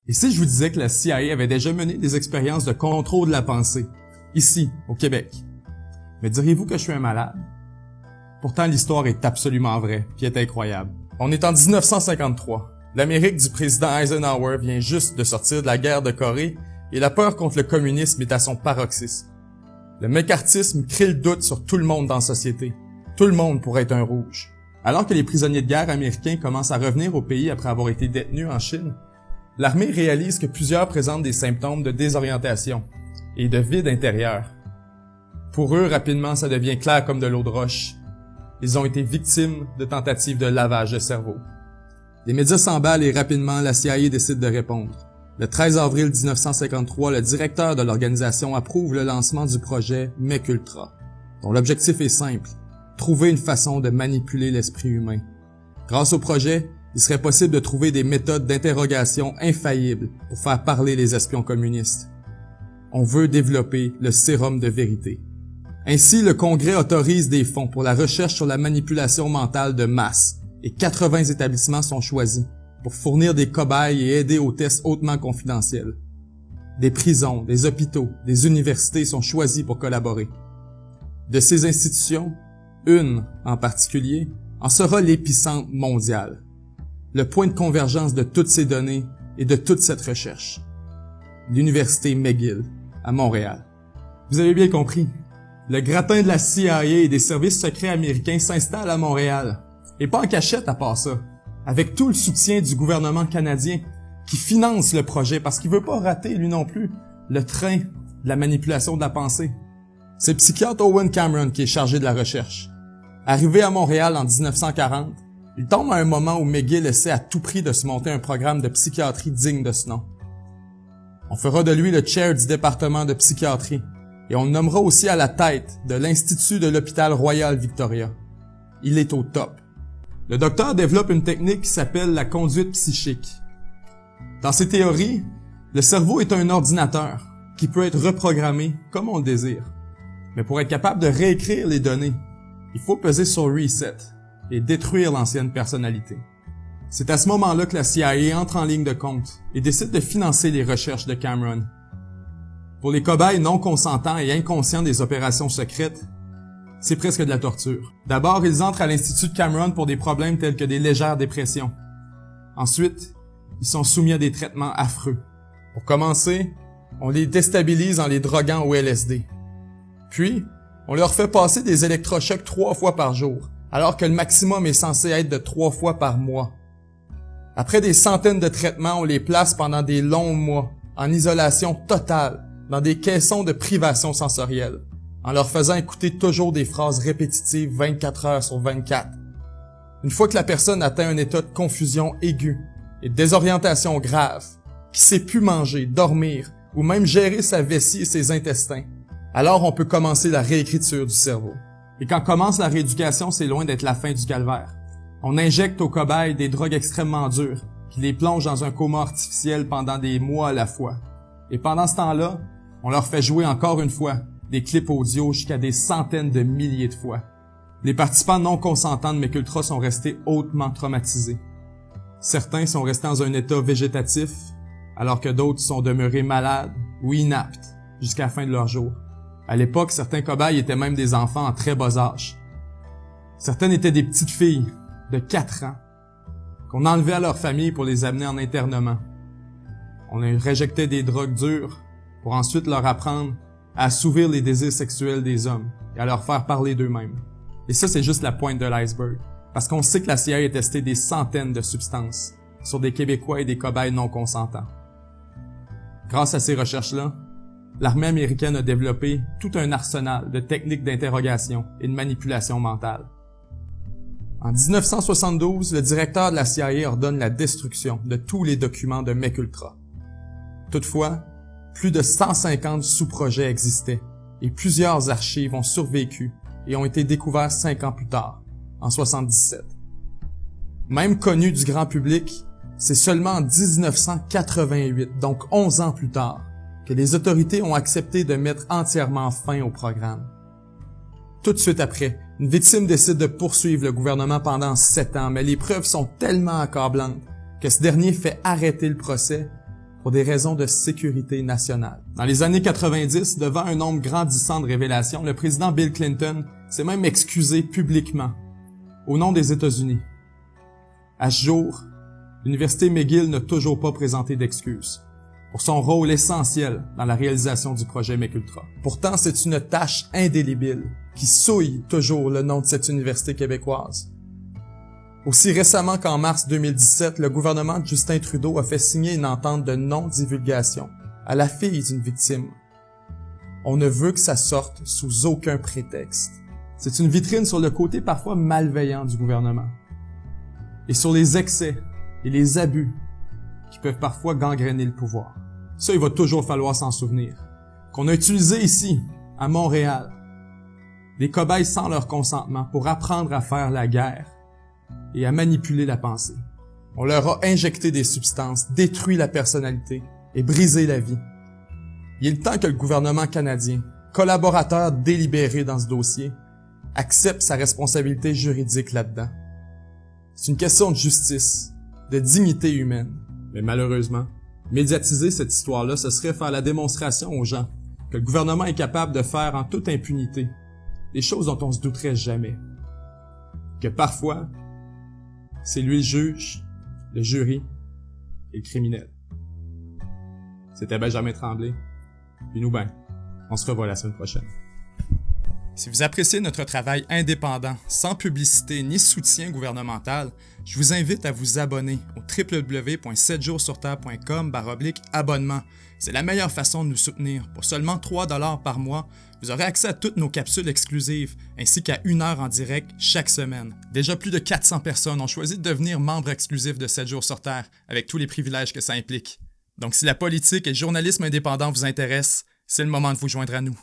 Et si je vous disais que la CIA avait déjà mené des expériences de contrôle de la pensée, ici, au Québec, me diriez-vous que je suis un malade? Pourtant, l'histoire est absolument vraie, puis est incroyable. On est en 1953. L'Amérique du président Eisenhower vient juste de sortir de la guerre de Corée et la peur contre le communisme est à son paroxysme. Le mécartisme crée le doute sur tout le monde dans la société. Tout le monde pourrait être un rouge. Alors que les prisonniers de guerre américains commencent à revenir au pays après avoir été détenus en Chine, l'armée réalise que plusieurs présentent des symptômes de désorientation et de vide intérieur. Pour eux, rapidement, ça devient clair comme de l'eau de roche. Ils ont été victimes de tentatives de lavage de cerveau. Les médias s'emballent et rapidement, la CIA décide de répondre. Le 13 avril 1953, le directeur de l'organisation approuve le lancement du projet MEC-Ultra, dont l'objectif est simple, trouver une façon de manipuler l'esprit humain. Grâce au projet, il serait possible de trouver des méthodes d'interrogation infaillibles pour faire parler les espions communistes. On veut développer le sérum de vérité. Ainsi, le Congrès autorise des fonds pour la recherche sur la manipulation mentale de masse et 80 établissements sont choisis pour fournir des cobayes et aider aux tests hautement confidentiels. Des prisons, des hôpitaux, des universités sont choisis pour collaborer. De ces institutions, une en particulier en sera l'épicentre mondial, le point de convergence de toutes ces données et de toute cette recherche. L'Université McGill, à Montréal. Vous avez bien compris. Le gratin de la CIA et des services secrets américains s'installe à Montréal. Et pas en cachette à part ça. Avec tout le soutien du gouvernement canadien qui finance le projet parce qu'il veut pas rater, lui non plus, le train de la manipulation de la pensée. C'est le psychiatre Owen Cameron qui est chargé de la recherche. Arrivé à Montréal en 1940, il tombe à un moment où McGill essaie à tout prix de se monter un programme de psychiatrie digne de ce nom. On fera de lui le chair du département de psychiatrie et on le nommera aussi à la tête de l'Institut de l'Hôpital Royal Victoria. Il est au top. Le docteur développe une technique qui s'appelle la conduite psychique. Dans ses théories, le cerveau est un ordinateur qui peut être reprogrammé comme on le désire. Mais pour être capable de réécrire les données, il faut peser sur Reset et détruire l'ancienne personnalité. C'est à ce moment-là que la CIA entre en ligne de compte et décide de financer les recherches de Cameron. Pour les cobayes non consentants et inconscients des opérations secrètes, c'est presque de la torture. D'abord, ils entrent à l'Institut de Cameron pour des problèmes tels que des légères dépressions. Ensuite, ils sont soumis à des traitements affreux. Pour commencer, on les déstabilise en les droguant au LSD. Puis, on leur fait passer des électrochocs 3 fois par jour, alors que le maximum est censé être de 3 fois par mois. Après des centaines de traitements, on les place pendant des longs mois, en isolation totale, dans des caissons de privation sensorielle, en leur faisant écouter toujours des phrases répétitives 24 heures sur 24. Une fois que la personne atteint un état de confusion aiguë et de désorientation grave, qui sait plus manger, dormir ou même gérer sa vessie et ses intestins, alors on peut commencer la réécriture du cerveau. Et quand commence la rééducation, c'est loin d'être la fin du calvaire. On injecte aux cobayes des drogues extrêmement dures qui les plongent dans un coma artificiel pendant des mois à la fois. Et pendant ce temps-là, on leur fait jouer encore une fois des clips audio jusqu'à des centaines de milliers de fois. Les participants non consentants de MEC-Ultra sont restés hautement traumatisés. Certains sont restés dans un état végétatif, alors que d'autres sont demeurés malades ou inaptes jusqu'à la fin de leur jour. À l'époque, certains cobayes étaient même des enfants en très bas âge. Certaines étaient des petites filles de 4 ans qu'on enlevait à leur famille pour les amener en internement. On leur injectait des drogues dures pour ensuite leur apprendre à assouvir les désirs sexuels des hommes et à leur faire parler d'eux-mêmes. Et ça, c'est juste la pointe de l'iceberg, parce qu'on sait que la CIA a testé des centaines de substances sur des Québécois et des cobayes non consentants. Grâce à ces recherches-là, l'armée américaine a développé tout un arsenal de techniques d'interrogation et de manipulation mentale. En 1972, le directeur de la CIA ordonne la destruction de tous les documents de MEC-Ultra. Toutefois, plus de 150 sous-projets existaient et plusieurs archives ont survécu et ont été découverts 5 ans plus tard, en 1977. Même connu du grand public, c'est seulement en 1988, donc 11 ans plus tard, que les autorités ont accepté de mettre entièrement fin au programme. Tout de suite après, une victime décide de poursuivre le gouvernement pendant 7 ans, mais les preuves sont tellement accablantes que ce dernier fait arrêter le procès pour des raisons de sécurité nationale. Dans les années 90, devant un nombre grandissant de révélations, le président Bill Clinton s'est même excusé publiquement au nom des États-Unis. À ce jour, l'Université McGill n'a toujours pas présenté d'excuses pour son rôle essentiel dans la réalisation du projet McUltra. Pourtant, c'est une tâche indélébile qui souille toujours le nom de cette université québécoise. Aussi récemment qu'en mars 2017, le gouvernement de Justin Trudeau a fait signer une entente de non-divulgation à la fille d'une victime. On ne veut que ça sorte sous aucun prétexte. C'est une vitrine sur le côté parfois malveillant du gouvernement et sur les excès et les abus qui peuvent parfois gangréner le pouvoir. Ça, il va toujours falloir s'en souvenir. Qu'on a utilisé ici, à Montréal, des cobayes sans leur consentement pour apprendre à faire la guerre et à manipuler la pensée. On leur a injecté des substances, détruit la personnalité et brisé la vie. Il est temps que le gouvernement canadien, collaborateur délibéré dans ce dossier, accepte sa responsabilité juridique là-dedans. C'est une question de justice, de dignité humaine. Mais malheureusement, médiatiser cette histoire-là, ce serait faire la démonstration aux gens que le gouvernement est capable de faire en toute impunité des choses dont on se douterait jamais. Que parfois, c'est lui le juge, le jury et le criminel. C'était Benjamin Tremblay. Puis nous, on se revoit la semaine prochaine. Si vous appréciez notre travail indépendant, sans publicité ni soutien gouvernemental, je vous invite à vous abonner au www.7jourssurterre.com/abonnement. C'est la meilleure façon de nous soutenir. Pour seulement 3$ par mois, vous aurez accès à toutes nos capsules exclusives, ainsi qu'à 1 heure en direct chaque semaine. Déjà plus de 400 personnes ont choisi de devenir membres exclusifs de 7 jours sur Terre, avec tous les privilèges que ça implique. Donc si la politique et le journalisme indépendant vous intéressent, c'est le moment de vous joindre à nous.